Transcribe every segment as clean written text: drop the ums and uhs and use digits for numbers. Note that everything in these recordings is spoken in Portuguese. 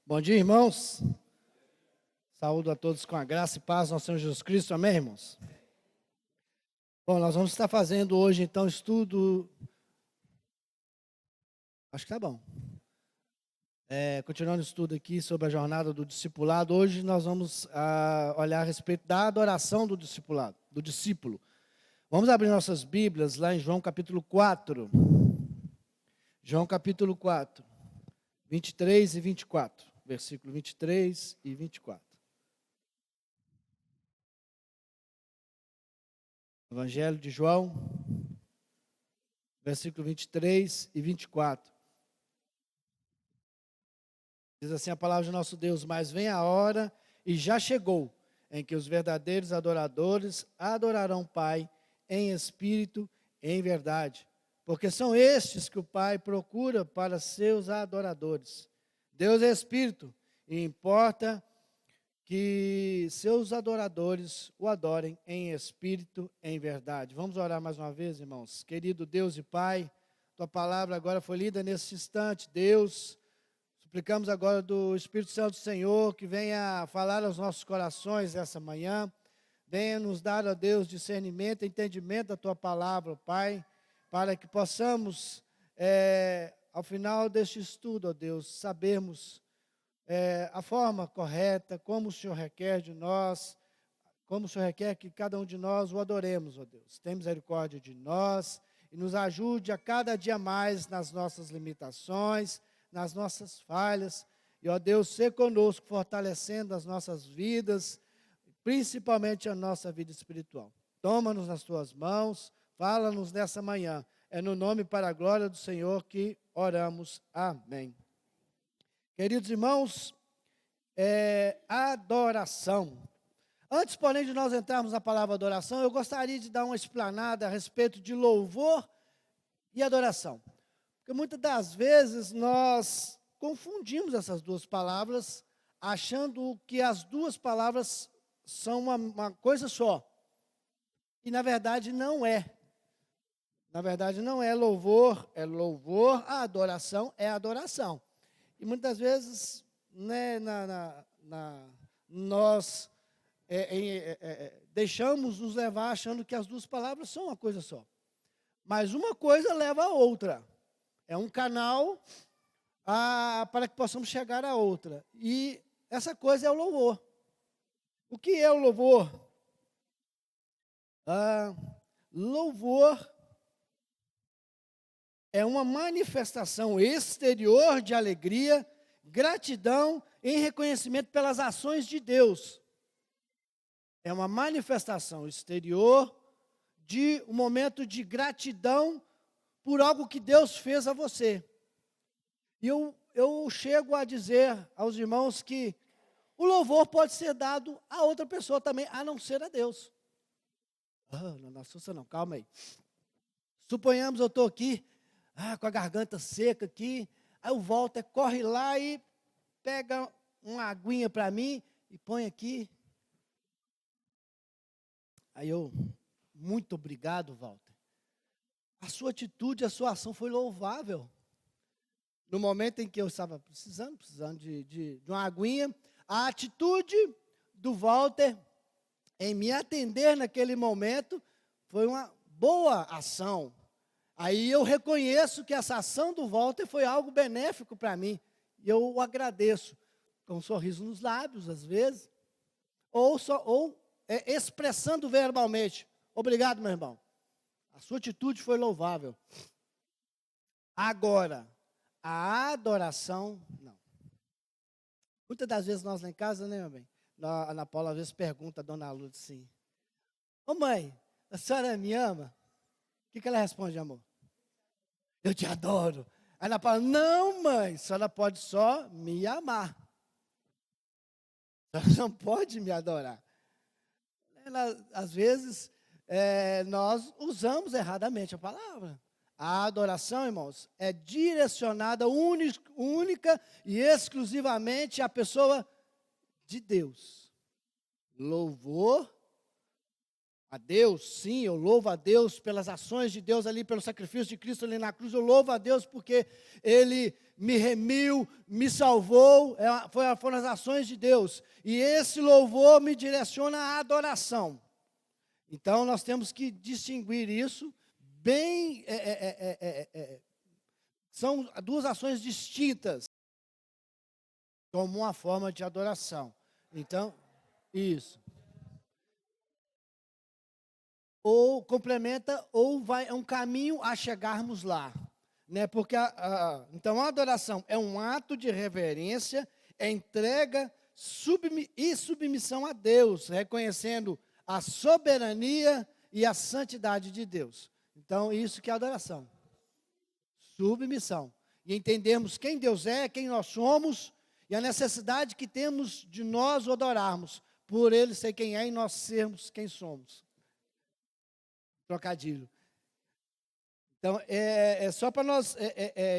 Bom dia, irmãos. Saúdo a todos com a graça e paz do nosso Senhor Jesus Cristo. Amém, irmãos? Bom, nós vamos estar fazendo hoje, então, estudo... Acho que tá bom. Continuando o estudo aqui sobre a jornada do discipulado. Hoje nós vamos olhar a respeito da adoração do discipulado, do discípulo. Vamos abrir nossas Bíblias lá em João capítulo 4. João capítulo 4, 23 e 24. Versículo 23 e 24. Evangelho de João, versículo 23 e 24. Diz assim a palavra de nosso Deus: mas vem a hora, e já chegou, em que os verdadeiros adoradores adorarão o Pai em espírito e em verdade. Porque são estes que o Pai procura para seus adoradores. Deus é espírito, e importa que seus adoradores o adorem em espírito e em verdade. Vamos orar mais uma vez, irmãos. Querido Deus e Pai, tua palavra agora foi lida nesse instante. Deus, suplicamos agora do Espírito Santo do Senhor que venha falar aos nossos corações essa manhã. Venha nos dar, ó Deus, discernimento e entendimento da tua palavra, Pai, para que possamos, ao final deste estudo, ó Deus, sabermos a forma correta, como o Senhor requer de nós, como o Senhor requer que cada um de nós o adoremos, ó Deus. Tenha misericórdia de nós e nos ajude a cada dia mais nas nossas limitações, nas nossas falhas. E, ó Deus, ser conosco, fortalecendo as nossas vidas, principalmente a nossa vida espiritual. Toma-nos nas tuas mãos, fala-nos nessa manhã. É no nome e para a glória do Senhor que oramos. Amém. Queridos irmãos, adoração. Antes, porém, de nós entrarmos na palavra adoração, eu gostaria de dar uma explanada a respeito de louvor e adoração. Porque muitas das vezes nós confundimos essas duas palavras, achando que as duas palavras são uma coisa só. E na verdade não é. Na verdade não é louvor, a adoração é adoração. E muitas vezes, né, nós deixamos nos levar achando que as duas palavras são uma coisa só. Mas uma coisa leva a outra. É um canal para que possamos chegar a outra. E essa coisa é o louvor. O que é o louvor? Louvor é uma manifestação exterior de alegria, gratidão em reconhecimento pelas ações de Deus. É uma manifestação exterior de um momento de gratidão por algo que Deus fez a você. E eu chego a dizer aos irmãos que o louvor pode ser dado a outra pessoa também, a não ser a Deus. Não assusta não, calma aí. Suponhamos eu estou aqui, com a garganta seca aqui, aí o Walter corre lá e pega uma aguinha para mim e põe aqui. Aí eu, muito obrigado, Walter. A sua atitude, a sua ação foi louvável. No momento em que eu estava precisando de uma aguinha, a atitude do Walter em me atender naquele momento foi uma boa ação. Aí eu reconheço que essa ação do Walter foi algo benéfico para mim. E eu o agradeço, com um sorriso nos lábios, às vezes, ou expressando verbalmente. Obrigado, meu irmão. A sua atitude foi louvável. Agora, a adoração, não. Muitas das vezes nós lá em casa, né, meu bem? A Ana Paula às vezes pergunta a dona Lourdes assim: ô mãe, a senhora me ama? O que ela responde, amor? Eu te adoro. Aí ela fala: não, mãe, a senhora pode só me amar. A senhora não pode me adorar. Às vezes, nós usamos erradamente a palavra. A adoração, irmãos, é direcionada única e exclusivamente à pessoa de Deus. Louvor A Deus, sim, eu louvo a Deus pelas ações de Deus ali, pelo sacrifício de Cristo ali na cruz. Eu louvo a Deus porque Ele me remiu, me salvou, foram as ações de Deus. E esse louvor me direciona à adoração. Então, nós temos que distinguir isso bem. São duas ações distintas, como uma forma de adoração. Então, isso. Ou complementa, ou é um caminho a chegarmos lá. Né? Porque então a adoração é um ato de reverência, é entrega e submissão a Deus, reconhecendo a soberania e a santidade de Deus. Então, isso que é adoração. Submissão. E entendermos quem Deus é, quem nós somos, e a necessidade que temos de nós o adorarmos, por Ele ser quem é e nós sermos quem somos. Trocadilho. Então, é só para nós,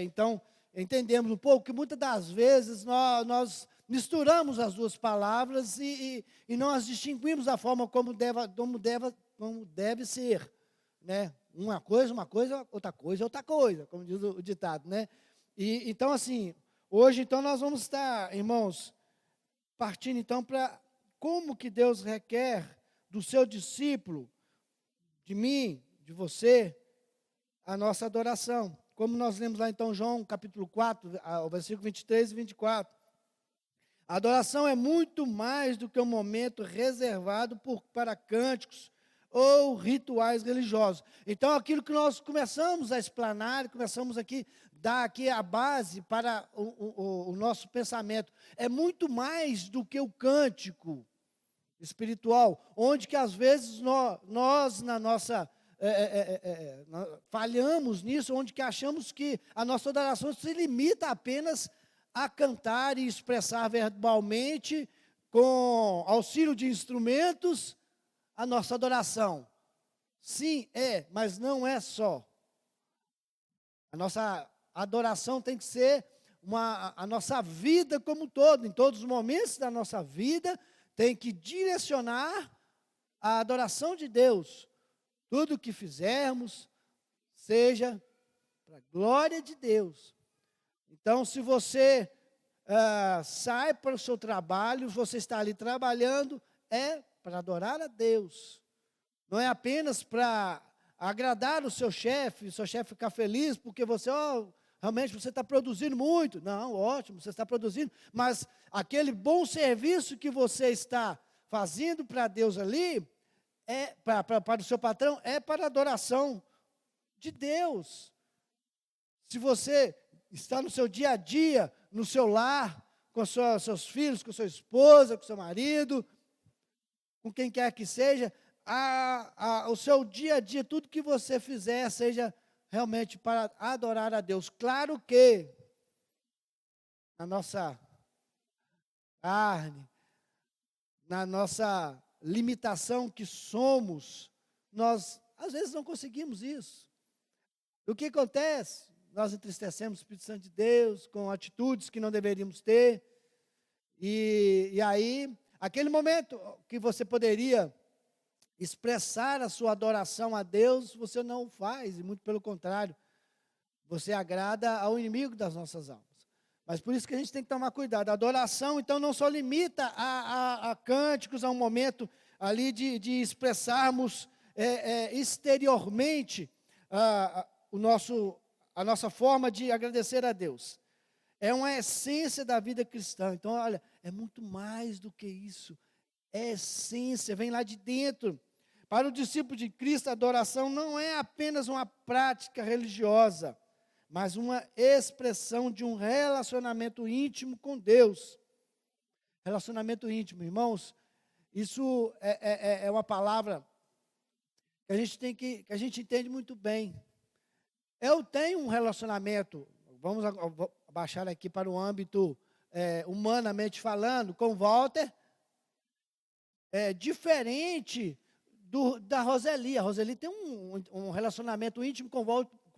então, entendermos um pouco que muitas das vezes nós misturamos as duas palavras e não as distinguimos da forma como deve ser, né? Uma coisa, outra coisa, como diz o ditado, né? E então, assim, hoje, então, nós vamos estar, irmãos, partindo, então, para como que Deus requer do seu discípulo, de mim, de você, a nossa adoração. Como nós lemos lá, então, João, capítulo 4, o versículo 23 e 24. A adoração é muito mais do que um momento reservado para cânticos ou rituais religiosos. Então, aquilo que nós começamos a explanar, começamos aqui, dar aqui a base para o nosso pensamento, é muito mais do que o cântico espiritual, onde que às vezes nós na nossa falhamos nisso, onde que achamos que a nossa adoração se limita apenas a cantar e expressar verbalmente, com auxílio de instrumentos, a nossa adoração. Sim, mas não é só. A nossa adoração tem que ser a nossa vida como um todo, em todos os momentos da nossa vida, tem que direcionar a adoração de Deus. Tudo o que fizermos, seja para a glória de Deus. Então, se você sai para o seu trabalho, você está ali trabalhando, é para adorar a Deus. Não é apenas para agradar o seu chefe ficar feliz, porque você, realmente você está produzindo muito. Não, ótimo, você está produzindo, mas aquele bom serviço que você está fazendo para Deus ali, para o seu patrão, é para a adoração de Deus. Se você está no seu dia a dia, no seu lar, com seus filhos, com sua esposa, com seu marido, com quem quer que seja, o seu dia a dia, tudo que você fizer, seja realmente para adorar a Deus. Claro que na nossa carne, na nossa limitação que somos, nós às vezes não conseguimos isso. O que acontece? Nós entristecemos o Espírito Santo de Deus com atitudes que não deveríamos ter. E aí, aquele momento que você poderia expressar a sua adoração a Deus, você não o faz, e muito pelo contrário, você agrada ao inimigo das nossas almas. Mas por isso que a gente tem que tomar cuidado. A adoração, então, não só limita a cânticos, a um momento ali de expressarmos exteriormente a nossa forma de agradecer a Deus. É uma essência da vida cristã. Então, olha, é muito mais do que isso. É essência, vem lá de dentro. Para o discípulo de Cristo, a adoração não é apenas uma prática religiosa, mas uma expressão de um relacionamento íntimo com Deus. Relacionamento íntimo, irmãos, isso é uma palavra que a gente entende muito bem. Eu tenho um relacionamento, vamos abaixar aqui para o âmbito humanamente falando, com Walter, diferente da Roseli. A Roseli tem um relacionamento íntimo com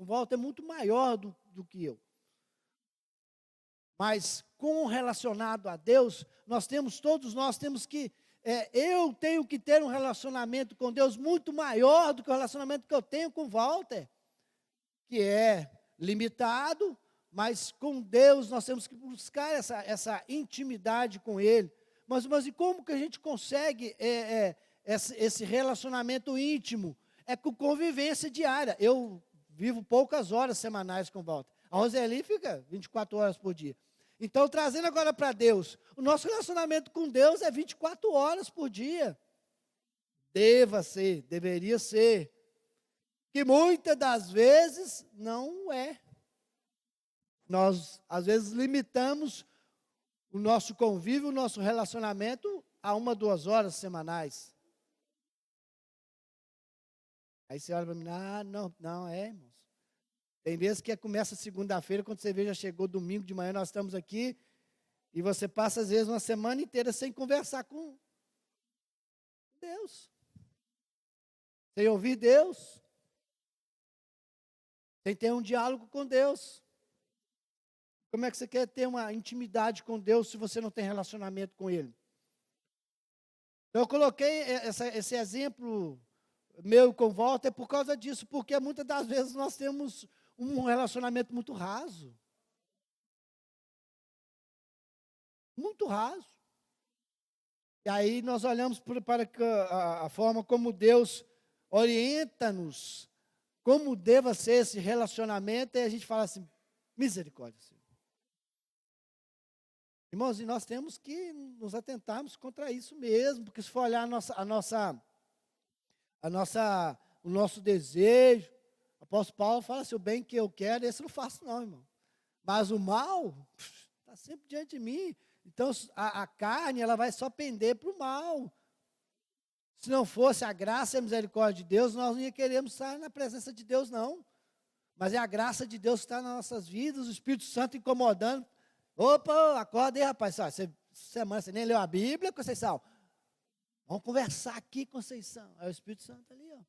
Walter muito maior do que eu. Mas, com relacionado a Deus, todos nós temos que eu tenho que ter um relacionamento com Deus muito maior do que o relacionamento que eu tenho com Walter, que é limitado, mas com Deus nós temos que buscar essa intimidade com Ele. Mas e como que a gente consegue esse relacionamento íntimo? É com convivência diária. Eu vivo poucas horas semanais com Walter. A Roseli fica 24 horas por dia. Então, trazendo agora para Deus, o nosso relacionamento com Deus é 24 horas por dia. Deveria ser. Que muitas das vezes não é. Nós, às vezes, limitamos o nosso convívio, o nosso relacionamento a 1, 2 horas semanais. Aí você olha para mim, não, irmãos. Tem vezes que começa segunda-feira, quando você vê, já chegou domingo de manhã, nós estamos aqui, e você passa, às vezes, uma semana inteira sem conversar com Deus. Sem ouvir Deus. Sem ter um diálogo com Deus. Como é que você quer ter uma intimidade com Deus se você não tem relacionamento com Ele? Então, eu coloquei esse exemplo meu com Walter por causa disso, porque muitas das vezes nós temos um relacionamento muito raso. Muito raso. E aí nós olhamos para a forma como Deus orienta-nos, como deva ser esse relacionamento, e a gente fala assim, misericórdia, Senhor. Irmãos, e nós temos que nos atentarmos contra isso mesmo, porque se for olhar o nosso desejo, o apóstolo Paulo fala assim, o bem que eu quero, esse eu não faço não, irmão. Mas o mal está sempre diante de mim. Então, a carne, ela vai só pender para o mal. Se não fosse a graça e a misericórdia de Deus, nós não queremos estar na presença de Deus, não. Mas é a graça de Deus que está nas nossas vidas, o Espírito Santo incomodando. Opa, acorda aí, rapaz. Semana você nem leu a Bíblia, Conceição? Vamos conversar aqui, Conceição. É o Espírito Santo ali, ó.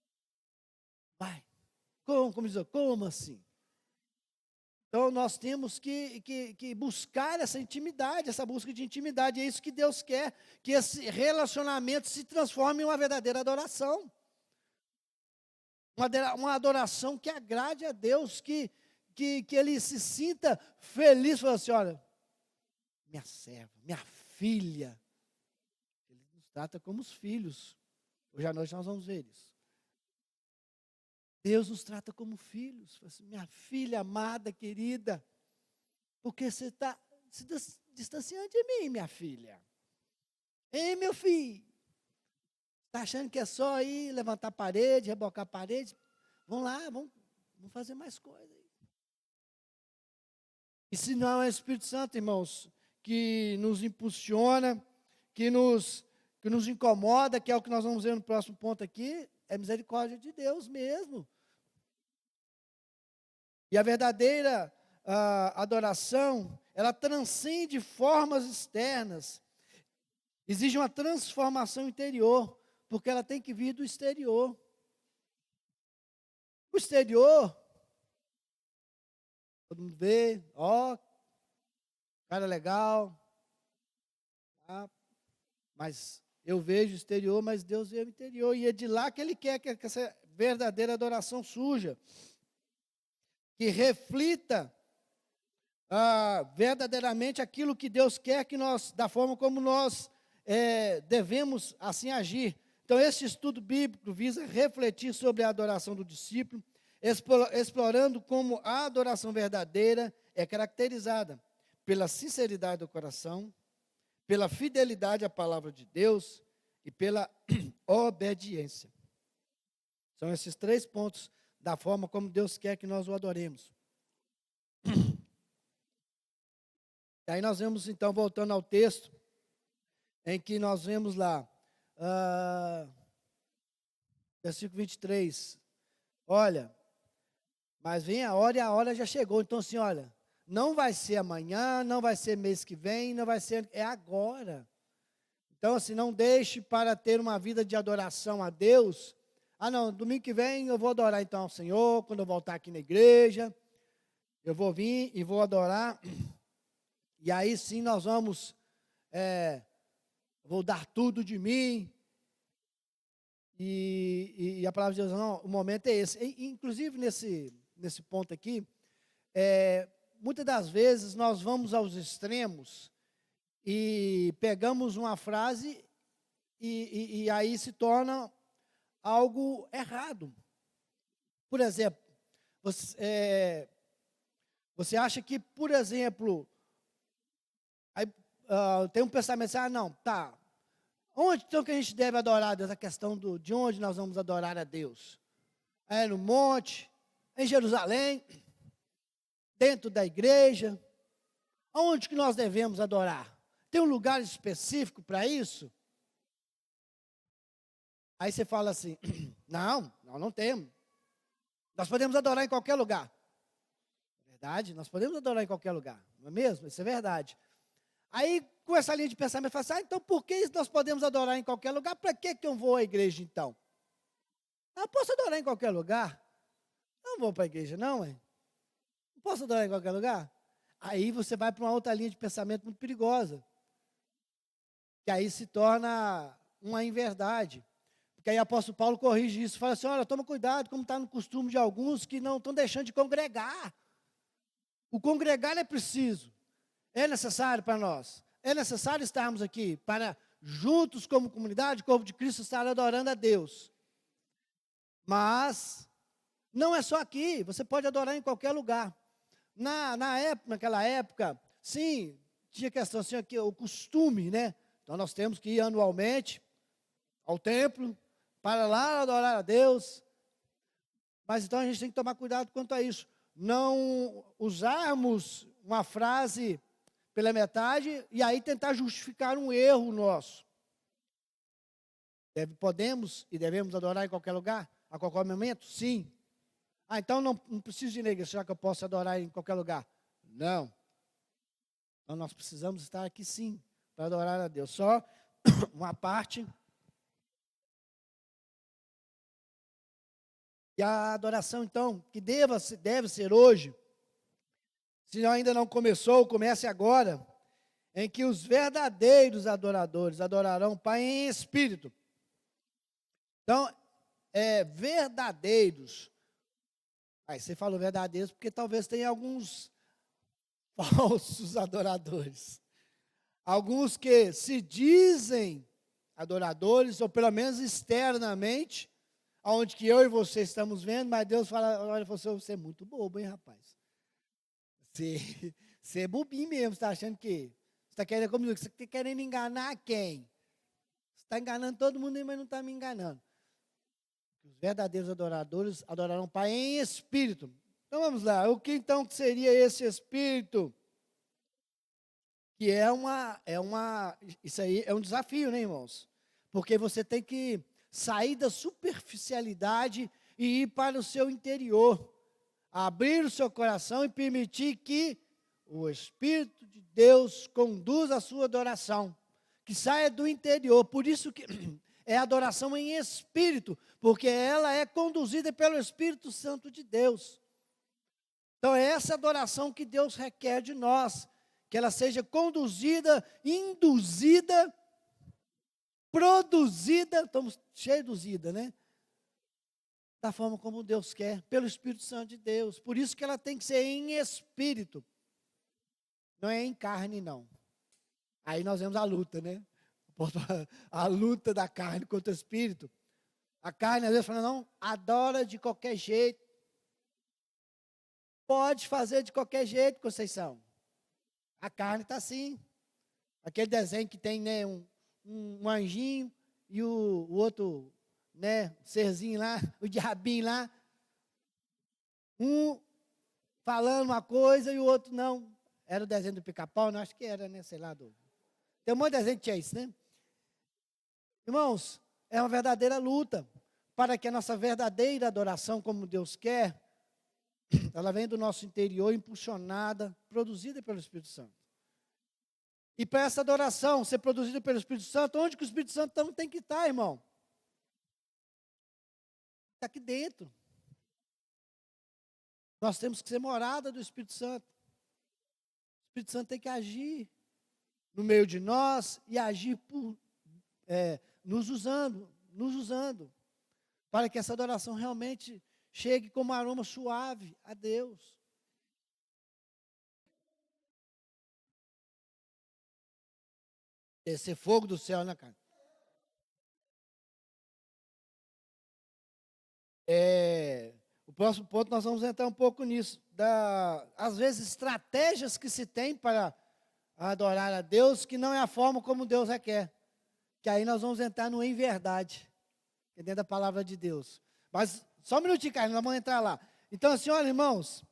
Vai. Como assim? Então, nós temos que buscar essa intimidade, essa busca de intimidade. É isso que Deus quer, que esse relacionamento se transforme em uma verdadeira adoração. Uma adoração que agrade a Deus, que Ele se sinta feliz. Fala assim, olha, minha serva, minha filha. Ele nos trata como os filhos. Hoje à noite nós vamos ver isso. Deus nos trata como filhos. Assim, minha filha amada, querida, porque você está se distanciando de mim, minha filha. Ei, meu filho, está achando que é só ir levantar a parede, rebocar a parede? Vamos lá, vamos fazer mais coisas. E se não é o Espírito Santo, irmãos, que nos impulsiona, que nos incomoda, que é o que nós vamos ver no próximo ponto aqui, é misericórdia de Deus mesmo. E a verdadeira adoração, ela transcende formas externas. Exige uma transformação interior, porque ela tem que vir do exterior. O exterior, todo mundo vê, ó, cara legal, tá? Mas eu vejo o exterior, mas Deus vê o interior, e é de lá que Ele quer que essa verdadeira adoração surja, que reflita verdadeiramente aquilo que Deus quer que nós, da forma como nós devemos assim agir. Então, esse estudo bíblico visa refletir sobre a adoração do discípulo, explorando como a adoração verdadeira é caracterizada pela sinceridade do coração, pela fidelidade à palavra de Deus e pela obediência. São esses 3 pontos da forma como Deus quer que nós o adoremos. E aí nós vemos, então, voltando ao texto, em que nós vemos lá, versículo 23, olha, mas vem a hora e a hora já chegou, então assim, olha, não vai ser amanhã, não vai ser mês que vem, não vai ser, é agora. Então assim, não deixe para ter uma vida de adoração a Deus. Não, domingo que vem eu vou adorar então ao Senhor, quando eu voltar aqui na igreja, eu vou vir e vou adorar. E aí sim nós vamos vou dar tudo de mim. E a palavra de Deus, não, o momento é esse. Inclusive, nesse ponto aqui, muitas das vezes nós vamos aos extremos e pegamos uma frase e aí se torna algo errado. Por exemplo, você acha que, por exemplo, tem um pensamento assim, não, tá, onde então que a gente deve adorar a Deus? A questão de onde nós vamos adorar a Deus? É no monte, em Jerusalém, dentro da igreja? Aonde que nós devemos adorar? Tem um lugar específico para isso? Aí você fala assim, não, nós não temos. Nós podemos adorar em qualquer lugar. É verdade, nós podemos adorar em qualquer lugar, não é mesmo? Isso é verdade. Aí, com essa linha de pensamento, fala assim, então por que nós podemos adorar em qualquer lugar? Para que eu vou à igreja, então? Eu posso adorar em qualquer lugar? Eu não vou para a igreja, não, hein? Não posso adorar em qualquer lugar? Aí você vai para uma outra linha de pensamento muito perigosa. Que aí se torna uma inverdade. Porque aí o apóstolo Paulo corrige isso, fala assim, olha, toma cuidado, como está no costume de alguns que não estão deixando de congregar. O congregar é preciso, é necessário para nós. É necessário estarmos aqui para, juntos como comunidade, corpo de Cristo, estar adorando a Deus. Mas, não é só aqui, você pode adorar em qualquer lugar. Naquela época, sim, tinha questão assim, aqui, o costume, né? Então nós temos que ir anualmente ao templo, para lá adorar a Deus. Mas então a gente tem que tomar cuidado quanto a isso. Não usarmos uma frase pela metade e aí tentar justificar um erro nosso. Podemos e devemos adorar em qualquer lugar, a qualquer momento? Sim. Então não preciso ir na igreja, já que eu posso adorar em qualquer lugar. Não. Então nós precisamos estar aqui sim, para adorar a Deus. Só uma parte. E a adoração, então, que deve ser hoje, se ainda não começou, comece agora, em que os verdadeiros adoradores adorarão o Pai em espírito. Então, verdadeiros. Aí você falou verdadeiros porque talvez tenha alguns falsos adoradores. Alguns que se dizem adoradores, ou pelo menos externamente, aonde que eu e você estamos vendo, mas Deus fala, olha, você é muito bobo, hein, rapaz? Você é bobinho mesmo, você está achando que, você está querendo comigo, você está querendo enganar quem? Você está enganando todo mundo, mas não está me enganando. Os verdadeiros adoradores adorarão o Pai em espírito. Então vamos lá, o que então seria esse espírito? Que isso aí é um desafio, né, irmãos? Porque você tem que sair da superficialidade e ir para o seu interior. Abrir o seu coração e permitir que o Espírito de Deus conduza a sua adoração. Que saia do interior. Por isso que é adoração em espírito. Porque ela é conduzida pelo Espírito Santo de Deus. Então é essa adoração que Deus requer de nós. Que ela seja conduzida, induzida, produzida, estamos seduzida, né? Da forma como Deus quer, pelo Espírito Santo de Deus. Por isso que ela tem que ser em espírito. Não é em carne, não. Aí nós vemos a luta, né? A luta da carne contra o espírito. A carne às vezes fala, não, adora de qualquer jeito. Pode fazer de qualquer jeito, Conceição. A carne está assim. Aquele desenho que tem, né, um anjinho e o outro, né, serzinho lá, o diabinho lá. Um falando uma coisa e o outro não. Era o desenho do Pica-Pau, não acho que era, né, sei lá. Tem um monte de desenho que tinha isso, né? Irmãos, é uma verdadeira luta para que a nossa verdadeira adoração, como Deus quer, ela vem do nosso interior, impulsionada, produzida pelo Espírito Santo. E para essa adoração ser produzida pelo Espírito Santo, onde que o Espírito Santo então tem que estar, irmão? Está aqui dentro. Nós temos que ser morada do Espírito Santo. O Espírito Santo tem que agir no meio de nós e agir nos usando, para que essa adoração realmente chegue como um aroma suave a Deus. Descer fogo do céu, né, cara? O próximo ponto nós vamos entrar um pouco nisso. Às vezes, estratégias que se tem para adorar a Deus, que não é a forma como Deus requer. Que aí nós vamos entrar no em verdade, que é dentro da palavra de Deus. Mas, só um minutinho, Carlos, nós vamos entrar lá. Então, assim, olha, irmãos,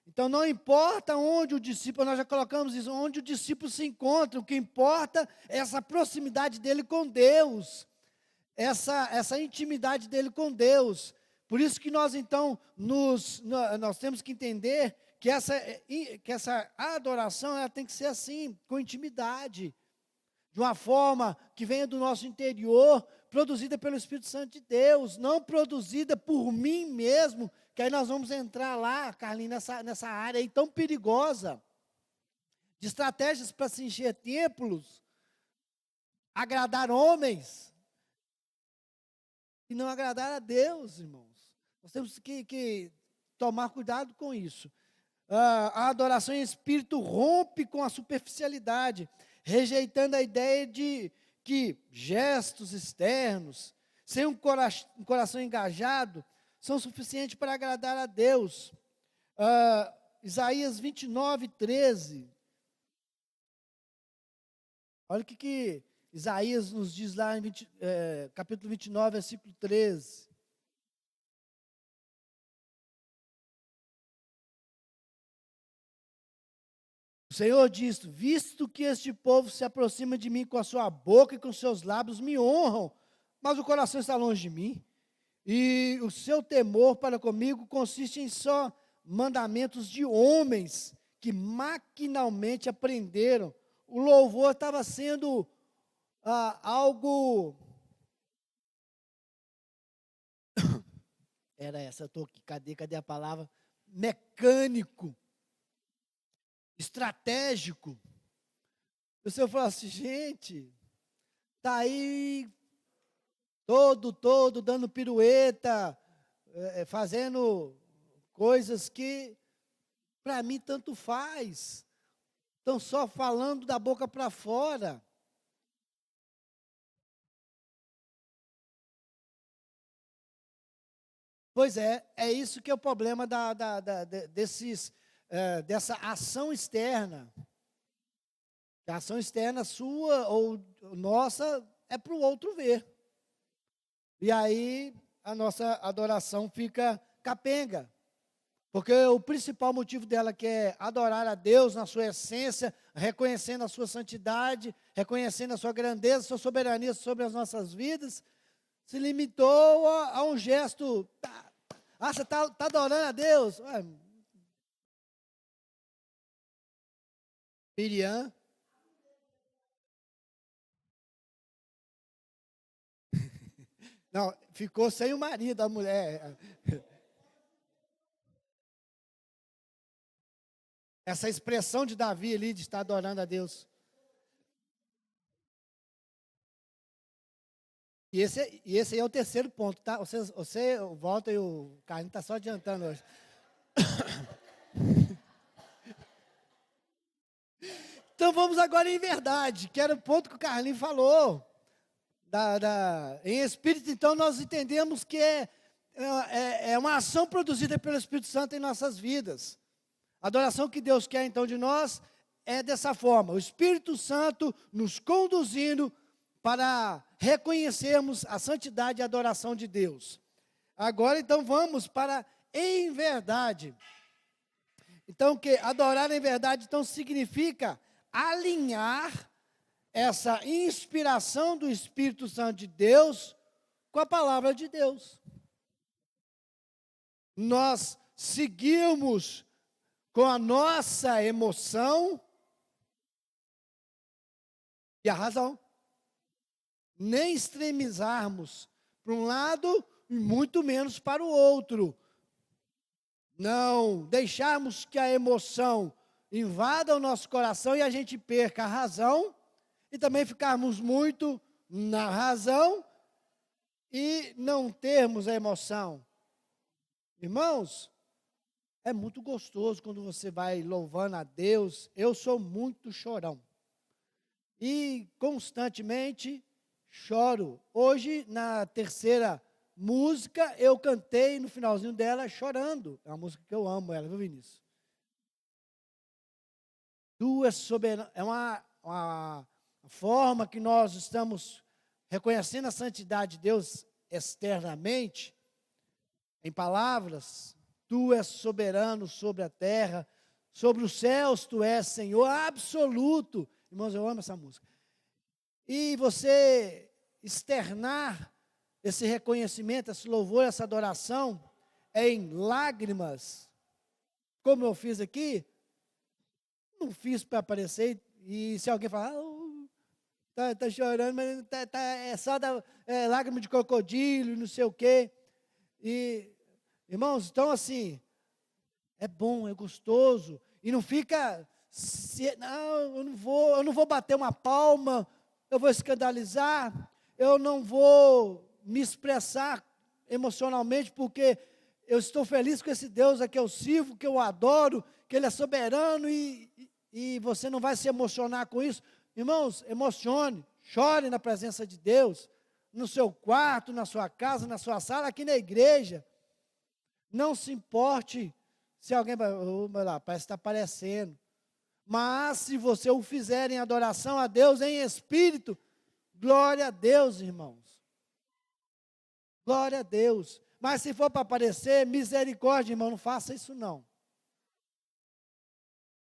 então não importa onde o discípulo, nós já colocamos isso, onde o discípulo se encontra, o que importa é essa proximidade dele com Deus, essa intimidade dele com Deus. Por isso que nós, então, nós temos que entender que essa adoração ela tem que ser assim, com intimidade, de uma forma que venha do nosso interior, produzida pelo Espírito Santo de Deus, não produzida por mim mesmo, que aí nós vamos entrar lá, Carlinhos, nessa área aí tão perigosa, de estratégias para se encher templos, agradar homens, e não agradar a Deus, irmãos. Nós temos que tomar cuidado com isso. A adoração em espírito rompe com a superficialidade, rejeitando a ideia de que gestos externos, sem um coração engajado, são suficientes para agradar a Deus. Isaías 29, 13. Olha o que Isaías nos diz lá em capítulo 29, versículo 13. O Senhor diz: visto que este povo se aproxima de mim com a sua boca e com seus lábios me honram, mas o coração está longe de mim, e o seu temor para comigo consiste em só mandamentos de homens que maquinalmente aprenderam. O louvor estava sendo algo... Era essa, eu estou aqui, cadê a palavra? Mecânico. Estratégico. O Senhor falou assim, gente, está aí todo dando pirueta, fazendo coisas que para mim tanto faz. Estão só falando da boca para fora. Pois é isso que é o problema dessa ação externa. A ação externa sua ou nossa é para o outro ver. E aí a nossa adoração fica capenga. Porque o principal motivo dela que é adorar a Deus na sua essência, reconhecendo a sua santidade, reconhecendo a sua grandeza, a sua soberania sobre as nossas vidas, se limitou a um gesto. Você está adorando a Deus? Miriam. Não, ficou sem o marido, a mulher. Essa expressão de Davi ali, de estar adorando a Deus. E esse aí é o terceiro ponto, tá? Você volta e o Carlinhos está só adiantando hoje. Então vamos agora em verdade, que era o ponto que o Carlinhos falou. Em espírito, então, nós entendemos que é uma ação produzida pelo Espírito Santo em nossas vidas. A adoração que Deus quer, então, de nós é dessa forma. O Espírito Santo nos conduzindo para reconhecermos a santidade e a adoração de Deus. Agora, então, vamos para em verdade. Então, que adorar em verdade, então, significa alinhar essa inspiração do Espírito Santo de Deus com a palavra de Deus. Nós seguimos com a nossa emoção e a razão. Nem extremizarmos para um lado e muito menos para o outro. Não deixarmos que a emoção invada o nosso coração e a gente perca a razão e também ficarmos muito na razão e não termos a emoção. Irmãos, é muito gostoso quando você vai louvando a Deus. Eu sou muito chorão. E constantemente choro. Hoje, na terceira música, eu cantei no finalzinho dela chorando. É uma música que eu amo ela, viu, Vinícius? Tu és soberano. É uma forma que nós estamos reconhecendo a santidade de Deus externamente, em palavras. Tu és soberano sobre a terra, sobre os céus tu és Senhor absoluto. Irmãos, eu amo essa música. E você externar esse reconhecimento, esse louvor, essa adoração em lágrimas, como eu fiz aqui, não fiz para aparecer, e se alguém falar, tá chorando, mas é só lágrima de crocodilo, não sei o quê. E, irmãos, então assim, é bom, é gostoso, e não fica, não, eu não vou bater uma palma, eu vou escandalizar, eu não vou me expressar emocionalmente, porque eu estou feliz com esse Deus a que eu sirvo, que eu adoro, que Ele é soberano, e você não vai se emocionar com isso. Irmãos, emocione, chore na presença de Deus, no seu quarto, na sua casa, na sua sala, aqui na igreja. Não se importe se alguém vai, lá, parece que está aparecendo. Mas se você o fizer em adoração a Deus em espírito, glória a Deus, irmãos. Glória a Deus. Mas se for para aparecer, misericórdia, irmão, não faça isso não.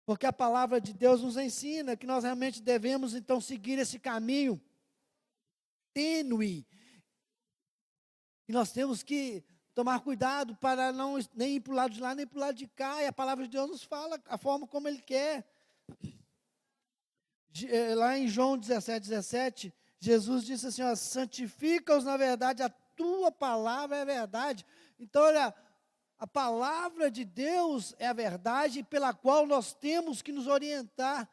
Porque a palavra de Deus nos ensina que nós realmente devemos então seguir esse caminho tênue. E nós temos que tomar cuidado para não nem ir para o lado de lá, nem para o lado de cá. E a palavra de Deus nos fala a forma como Ele quer. Lá em João 17, Jesus disse assim, ó, santifica-os na verdade, a tua palavra é a verdade. Então, olha, a palavra de Deus é a verdade pela qual nós temos que nos orientar.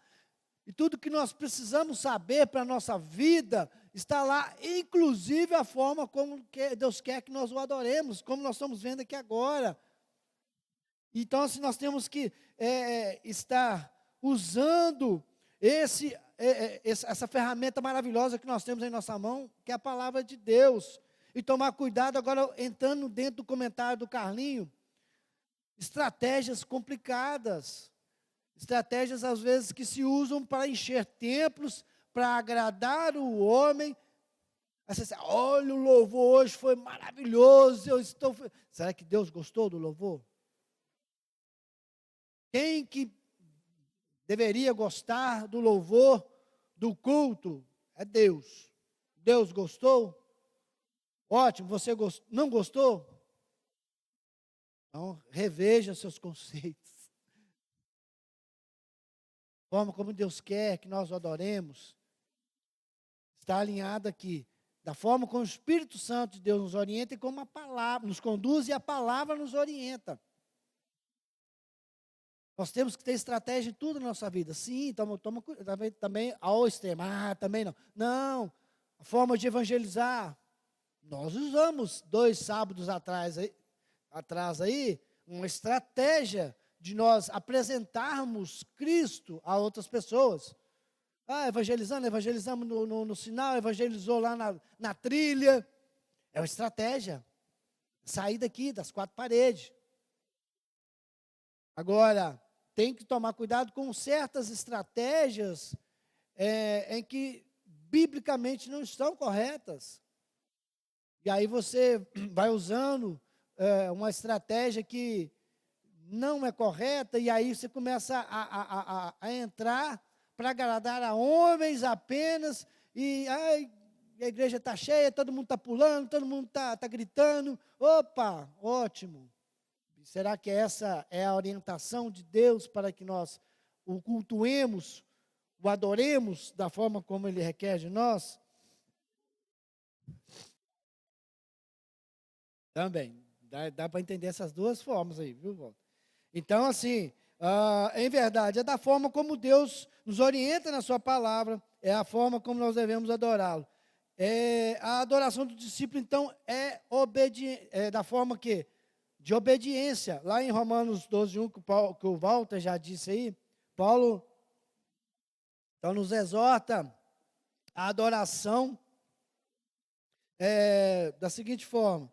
E tudo que nós precisamos saber para a nossa vida está lá, inclusive a forma como Deus quer que nós o adoremos, como nós estamos vendo aqui agora. Então, assim, nós temos que estar usando essa ferramenta maravilhosa que nós temos em nossa mão, que é a palavra de Deus. E tomar cuidado, agora entrando dentro do comentário do Carlinho, estratégias complicadas, estratégias às vezes que se usam para encher templos, para agradar o homem. Aí você diz, olha, o louvor hoje foi maravilhoso, Será que Deus gostou do louvor? Quem que deveria gostar do louvor, do culto? É Deus. Deus gostou? Ótimo, você não gostou? Então, reveja seus conceitos. A forma como Deus quer que nós o adoremos está alinhada aqui. Da forma como o Espírito Santo de Deus nos orienta e como a palavra nos conduz e a palavra nos orienta. Nós temos que ter estratégia em tudo na nossa vida. Sim, também ao extremo. Também não. Não, a forma de evangelizar. Nós usamos 2 sábados atrás aí, uma estratégia de nós apresentarmos Cristo a outras pessoas. Evangelizamos no sinal, evangelizou lá na trilha. É uma estratégia. Sair daqui, das 4 paredes. Agora, tem que tomar cuidado com certas estratégias em que biblicamente não estão corretas. E aí você vai usando uma estratégia que não é correta, e aí você começa a entrar para agradar a homens apenas, e a igreja está cheia, todo mundo está pulando, todo mundo está gritando. Opa, ótimo. Será que essa é a orientação de Deus para que nós o cultuemos, o adoremos da forma como Ele requer de nós? Também, dá para entender essas 2 formas aí, viu, Walter? Então, assim, em verdade, é da forma como Deus nos orienta na sua palavra, é a forma como nós devemos adorá-lo. A adoração do discípulo, então, é da forma que? De obediência. Lá em Romanos 12:1, que o Walter já disse aí, Paulo então, nos exorta a adoração da seguinte forma: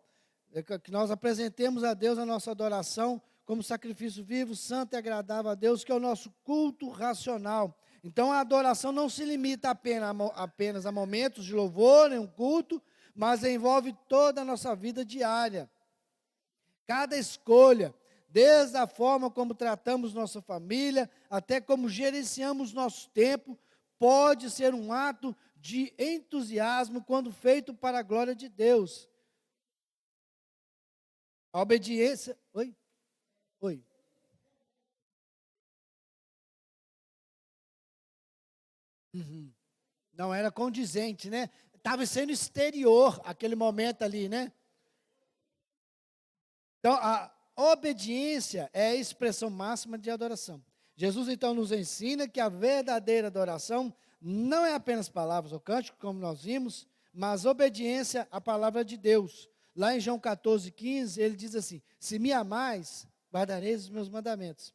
que nós apresentemos a Deus a nossa adoração como sacrifício vivo, santo e agradável a Deus, que é o nosso culto racional. Então, a adoração não se limita apenas a momentos de louvor, em um culto, mas envolve toda a nossa vida diária. Cada escolha, desde a forma como tratamos nossa família, até como gerenciamos nosso tempo, pode ser um ato de entusiasmo quando feito para a glória de Deus. A obediência. Oi? Oi. Uhum. Não era condizente, né? Estava sendo exterior aquele momento ali, né? Então, a obediência é a expressão máxima de adoração. Jesus, então, nos ensina que a verdadeira adoração não é apenas palavras ou cânticos, como nós vimos, mas obediência à palavra de Deus. Lá em João 14:15, ele diz assim: se me amais, guardareis os meus mandamentos.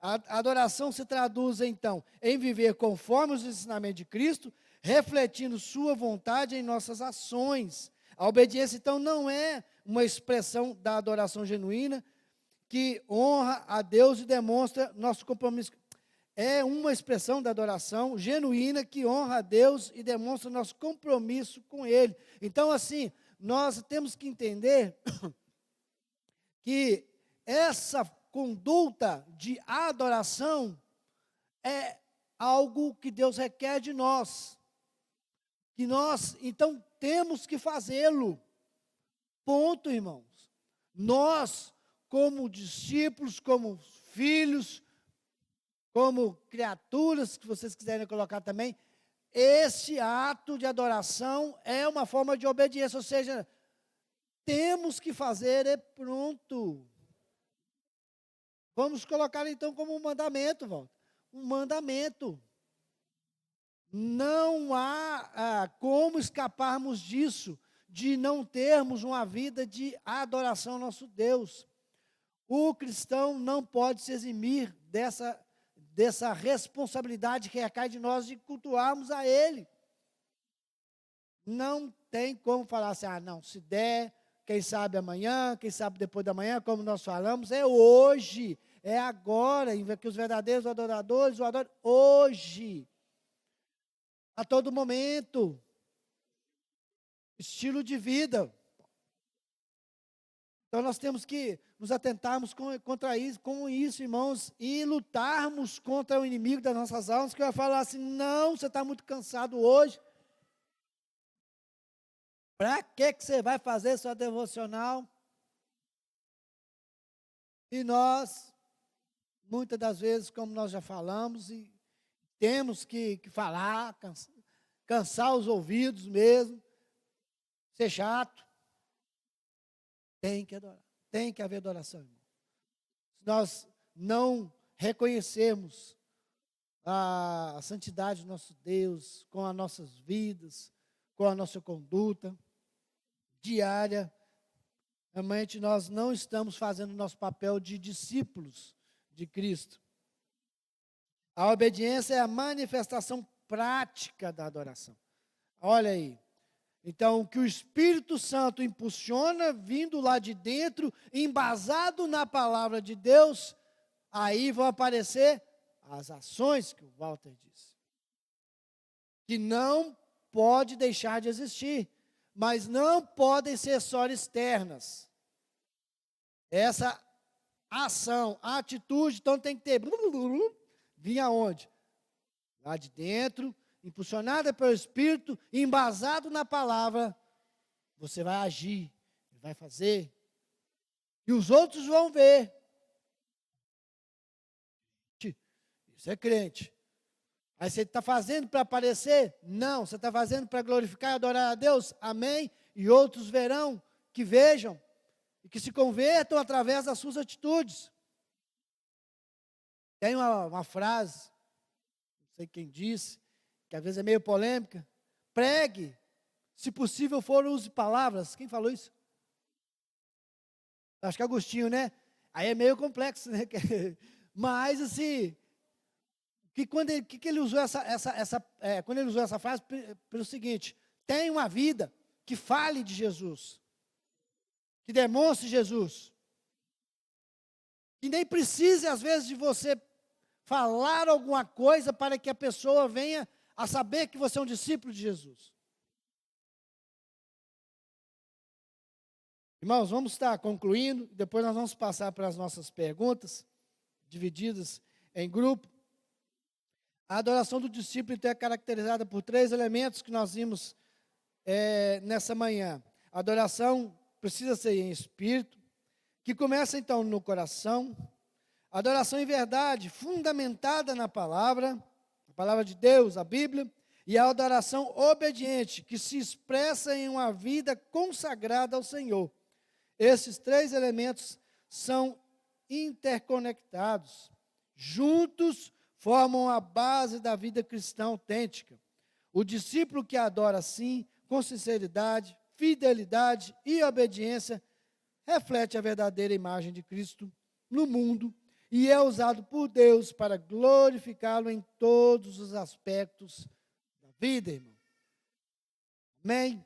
A adoração se traduz, então, em viver conforme os ensinamentos de Cristo, refletindo sua vontade em nossas ações. A obediência, então, não é uma expressão da adoração genuína que honra a Deus e demonstra nosso compromisso. É uma expressão da adoração genuína que honra a Deus e demonstra nosso compromisso com Ele. Então, assim, nós temos que entender que essa conduta de adoração é algo que Deus requer de nós. Que nós, então, temos que fazê-lo. Ponto, irmãos. Nós, como discípulos, como filhos, como criaturas, que vocês quiserem colocar também, esse ato de adoração é uma forma de obediência, ou seja, temos que fazer e pronto. Vamos colocar então como um mandamento, Walter. Um mandamento. Não há como escaparmos disso, de não termos uma vida de adoração ao nosso Deus. O cristão não pode se eximir dessa responsabilidade que recai de nós de cultuarmos a Ele. Não tem como falar assim, não, se der, quem sabe amanhã, quem sabe depois da manhã, como nós falamos, é hoje, é agora, que os verdadeiros adoradores o adoram hoje, a todo momento. Estilo de vida. Então nós temos que nos atentarmos com isso, irmãos, e lutarmos contra o inimigo das nossas almas, que vai falar assim, não, você está muito cansado hoje. Para que você vai fazer sua devocional? E nós, muitas das vezes, como nós já falamos, e temos que falar, cansar os ouvidos mesmo, ser chato. Tem que adorar, tem que haver adoração, irmão. Se nós não reconhecermos a santidade do nosso Deus com as nossas vidas, com a nossa conduta diária, realmente nós não estamos fazendo o nosso papel de discípulos de Cristo. A obediência é a manifestação prática da adoração. Olha aí. Então, o que o Espírito Santo impulsiona, vindo lá de dentro, embasado na palavra de Deus, aí vão aparecer as ações que o Walter disse. Que não pode deixar de existir, mas não podem ser só externas. Essa ação, a atitude, então tem que ter, vir aonde? Lá de dentro, impulsionada pelo Espírito, embasado na palavra, você vai agir, vai fazer, e os outros vão ver. Isso é crente. Aí você está fazendo para aparecer? Não, você está fazendo para glorificar e adorar a Deus? Amém? E outros verão, que vejam, e que se convertam através das suas atitudes. Tem uma frase, não sei quem disse, que às vezes é meio polêmica, pregue, Se possível for, use palavras. Quem falou isso? Acho que é Agostinho, né? Aí é meio complexo, né? Mas, assim, quando ele usou quando ele usou essa frase, pelo seguinte: tenha uma vida que fale de Jesus, que demonstre Jesus, que nem precise, às vezes, de você falar alguma coisa para que a pessoa venha a saber que você é um discípulo de Jesus. Irmãos, vamos estar concluindo, depois nós vamos passar para as nossas perguntas, divididas em grupo. A adoração do discípulo então, é caracterizada por 3 elementos que nós vimos nessa manhã. A adoração precisa ser em espírito, que começa então no coração. A adoração em verdade, fundamentada na palavra, a palavra de Deus, a Bíblia. E a adoração obediente, que se expressa em uma vida consagrada ao Senhor. Esses 3 elementos são interconectados. Juntos formam a base da vida cristã autêntica. O discípulo que adora assim, com sinceridade, fidelidade e obediência, reflete a verdadeira imagem de Cristo no mundo e é usado por Deus para glorificá-lo em todos os aspectos da vida, irmão. Amém?